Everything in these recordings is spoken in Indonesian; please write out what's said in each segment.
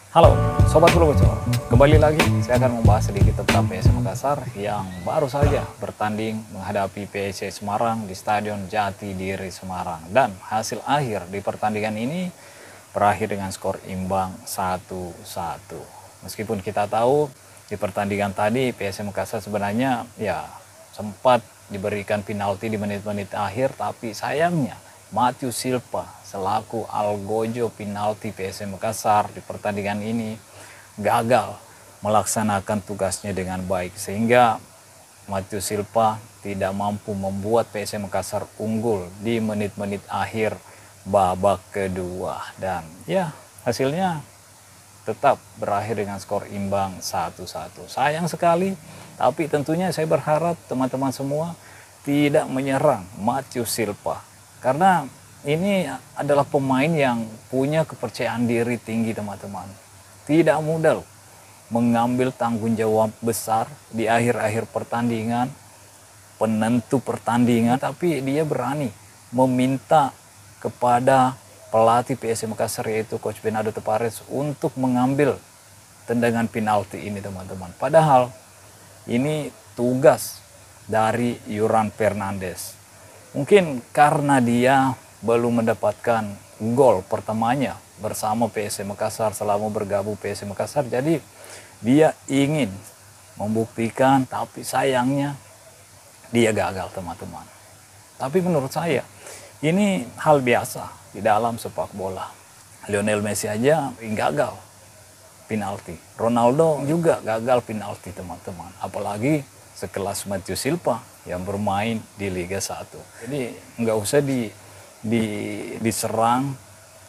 Halo, Sobat Bulu Bocor. Kembali lagi, saya akan membahas sedikit tentang PSM Makassar yang baru saja bertanding menghadapi PSC Semarang di Stadion Jatidiri Semarang. Dan hasil akhir di pertandingan ini berakhir dengan skor imbang 1-1. Meskipun kita tahu di pertandingan tadi PSM Makassar sebenarnya sempat diberikan penalti di menit-menit akhir, tapi sayangnya Matthew Silva selaku algojo penalti PSM Makassar di pertandingan ini gagal melaksanakan tugasnya dengan baik, sehingga Matthew Silva tidak mampu membuat PSM Makassar unggul di menit-menit akhir babak kedua. Dan hasilnya tetap berakhir dengan skor imbang 1-1. Sayang sekali, tapi tentunya saya berharap teman-teman semua tidak menyerang Matthew Silva, karena ini adalah pemain yang punya kepercayaan diri tinggi, teman-teman. Tidak mudah mengambil tanggung jawab besar di akhir-akhir pertandingan, penentu pertandingan, tapi dia berani meminta kepada pelatih PSM Makassar yaitu Coach Bernardo Tavares untuk mengambil tendangan penalti ini, teman-teman. Padahal ini tugas dari Yuran Fernandes. Mungkin karena dia belum mendapatkan gol pertamanya bersama PSM Makassar selama bergabung PSM Makassar, jadi dia ingin membuktikan, tapi sayangnya dia gagal, teman-teman. Tapi menurut saya ini hal biasa di dalam sepak bola. Lionel Messi aja gagal penalti, Ronaldo juga gagal penalti, teman-teman, apalagi sekelas Matthew Silva yang bermain di Liga 1. Jadi nggak usah diserang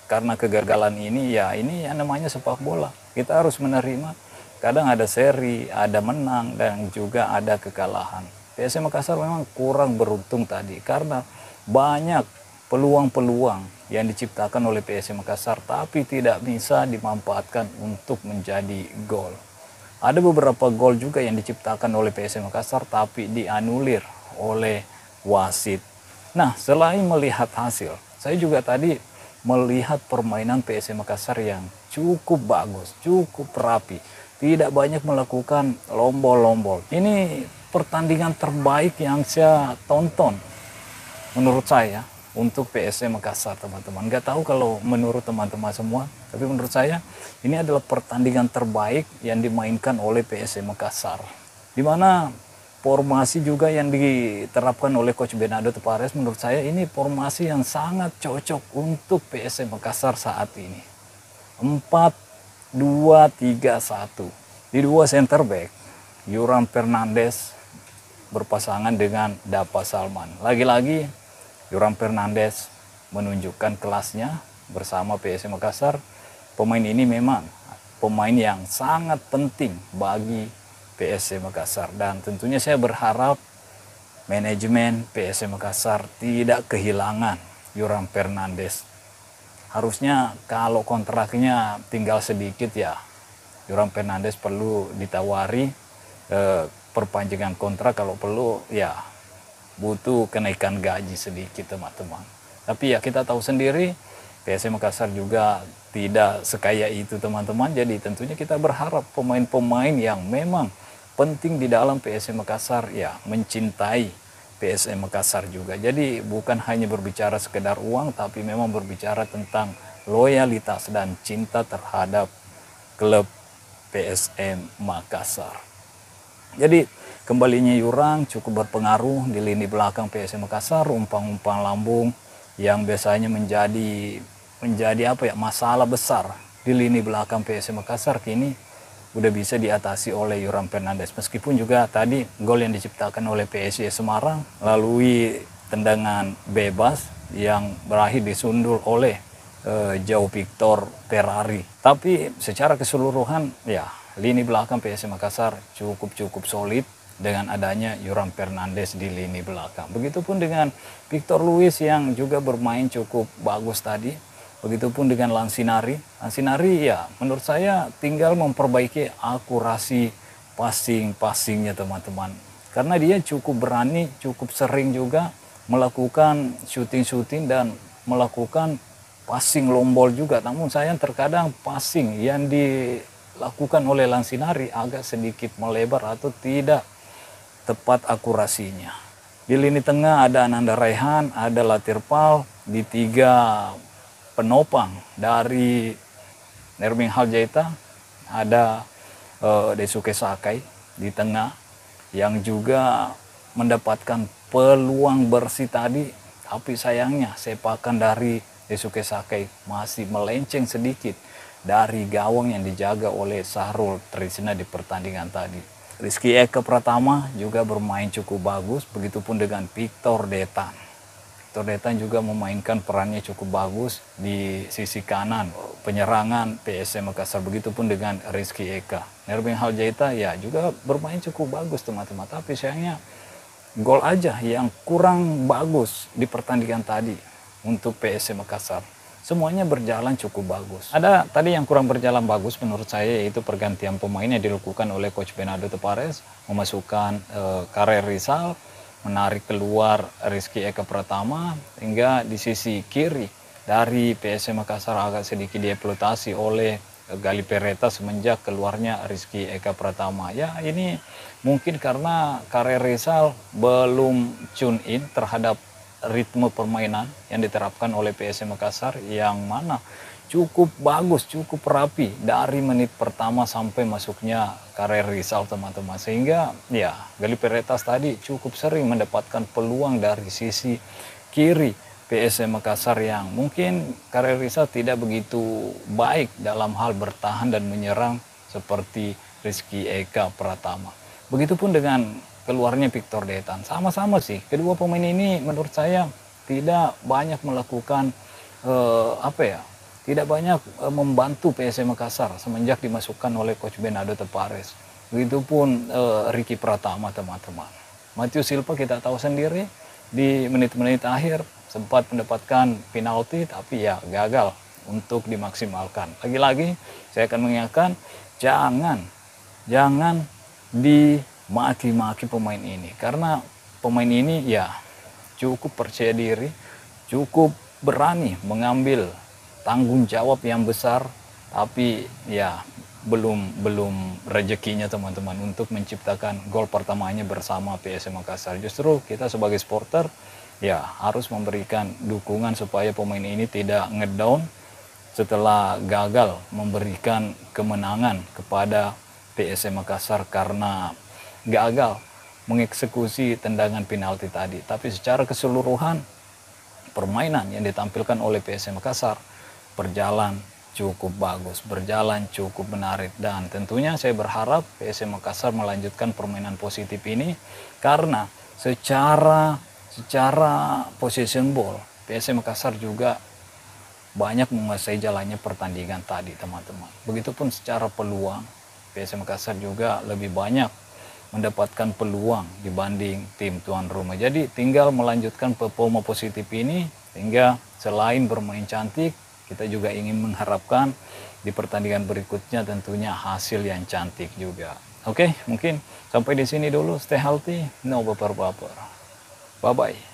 karena kegagalan ini. Ini yang namanya sepak bola, kita harus menerima. Kadang ada seri, ada menang, dan juga ada kekalahan. PSM Makassar memang kurang beruntung tadi karena banyak peluang-peluang yang diciptakan oleh PSM Makassar tapi tidak bisa dimanfaatkan untuk menjadi gol. Ada beberapa gol juga yang diciptakan oleh PSM Makassar tapi dianulir oleh wasit. Nah, selain melihat hasil, saya juga tadi melihat permainan PSM Makassar yang cukup bagus, cukup rapi. Tidak banyak melakukan lombol-lombol. Ini pertandingan terbaik yang saya tonton menurut saya untuk PSM Makassar, teman-teman. Nggak tahu kalau menurut teman-teman semua, tapi menurut saya ini adalah pertandingan terbaik yang dimainkan oleh PSM Makassar, di mana formasi juga yang diterapkan oleh Coach Bernardo Tavares menurut saya ini formasi yang sangat cocok untuk PSM Makassar saat ini. 4-2-3-1. Di dua center back, Yuran Fernandes berpasangan dengan Dapa Salman. Lagi-lagi Yuran Fernandes menunjukkan kelasnya bersama PSM Makassar. Pemain ini memang pemain yang sangat penting bagi PSM Makassar, dan tentunya saya berharap manajemen PSM Makassar tidak kehilangan Yuran Fernandes. Harusnya kalau kontraknya tinggal sedikit Yuran Fernandes perlu ditawari perpanjangan kontrak, kalau perlu butuh kenaikan gaji sedikit, teman-teman. Tapi kita tahu sendiri PSM Makassar juga tidak sekaya itu, teman-teman. Jadi tentunya kita berharap pemain-pemain yang memang penting di dalam PSM Makassar mencintai PSM Makassar juga. Jadi bukan hanya berbicara sekedar uang, tapi memang berbicara tentang loyalitas dan cinta terhadap klub PSM Makassar. Jadi kembalinya Yuran cukup berpengaruh di lini belakang PSM Makassar. Umpan-umpan lambung yang biasanya menjadi masalah besar di lini belakang PSM Makassar kini udah bisa diatasi oleh Yuran Fernandes. Meskipun juga tadi gol yang diciptakan oleh PSC Semarang melalui tendangan bebas yang berakhir disundul oleh João Victor Ferrari. Tapi secara keseluruhan lini belakang PSM Makassar cukup solid dengan adanya Yuran Fernandes di lini belakang. Begitupun dengan Victor Luis yang juga bermain cukup bagus tadi. Begitupun dengan Lansinari. Lansinari menurut saya tinggal memperbaiki akurasi passingnya, teman-teman. Karena dia cukup berani, cukup sering juga melakukan shooting dan melakukan passing long ball juga. Namun sayang terkadang passing yang dilakukan oleh Lansinari agak sedikit melebar atau tidak tepat akurasinya. Di lini tengah ada Ananda Raihan, ada Latirpal, di 3 penopang dari Nerming Haljaita ada Daisuke Sakai di tengah yang juga mendapatkan peluang bersih tadi, tapi sayangnya sepakan dari Daisuke Sakai masih melenceng sedikit dari gawang yang dijaga oleh Sahrul Trisna di pertandingan tadi. Rizky Eka Pratama juga bermain cukup bagus, begitupun dengan Victor Detan. Victor Detan juga memainkan perannya cukup bagus di sisi kanan penyerangan PSM Makassar, begitupun dengan Rizky Eka. Nerming Haljaita ya juga bermain cukup bagus teman-teman, tapi sayangnya gol aja yang kurang bagus di pertandingan tadi untuk PSM Makassar. Semuanya berjalan cukup bagus. Ada tadi yang kurang berjalan bagus menurut saya, yaitu pergantian pemain yang dilakukan oleh Coach Bernardo Tavares, memasukkan Karer Rizal, menarik keluar Rizky Eka Pratama, hingga di sisi kiri dari PSM Makassar agak sedikit dieksploitasi oleh Gali Pereta semenjak keluarnya Rizky Eka Pratama. Ya ini mungkin karena Karer Rizal belum tune in terhadap ritme permainan yang diterapkan oleh PSM Makassar, yang mana cukup bagus, cukup rapi dari menit pertama sampai masuknya Karer Rizal teman-teman. Sehingga ya Gali Peretas tadi cukup sering mendapatkan peluang dari sisi kiri PSM Makassar, yang mungkin Karer Rizal tidak begitu baik dalam hal bertahan dan menyerang seperti Rizky Eka Pratama. Begitupun dengan keluarnya Victor Detan, sama-sama sih kedua pemain ini menurut saya tidak banyak melakukan tidak banyak membantu PSM Makassar semenjak dimasukkan oleh Coach Bernardo Tavares. Begitupun Ricky Pratama teman-teman. Matheus Silva kita tahu sendiri di menit-menit akhir sempat mendapatkan penalti, tapi ya gagal untuk dimaksimalkan. Lagi-lagi saya akan mengingatkan, jangan dimaki-maki pemain ini, karena pemain ini ya cukup percaya diri, cukup berani mengambil tanggung jawab yang besar, tapi ya belum rezekinya teman-teman untuk menciptakan gol pertamanya bersama PSM Makassar. Justru kita sebagai supporter ya harus memberikan dukungan supaya pemain ini tidak ngedown setelah gagal memberikan kemenangan kepada PSM Makassar karena gagal mengeksekusi tendangan penalti tadi. Tapi secara keseluruhan permainan yang ditampilkan oleh PSM Makassar berjalan cukup bagus, berjalan cukup menarik, dan tentunya saya berharap PSM Makassar melanjutkan permainan positif ini karena secara possession ball PSM Makassar juga banyak menguasai jalannya pertandingan tadi teman-teman. Begitupun secara peluang PSM Makassar juga lebih banyak mendapatkan peluang dibanding tim tuan rumah. Jadi tinggal melanjutkan performa positif ini, hingga selain bermain cantik, kita juga ingin mengharapkan di pertandingan berikutnya tentunya hasil yang cantik juga. Oke, mungkin sampai di sini dulu. Stay healthy, no baper-baper. Bye-bye.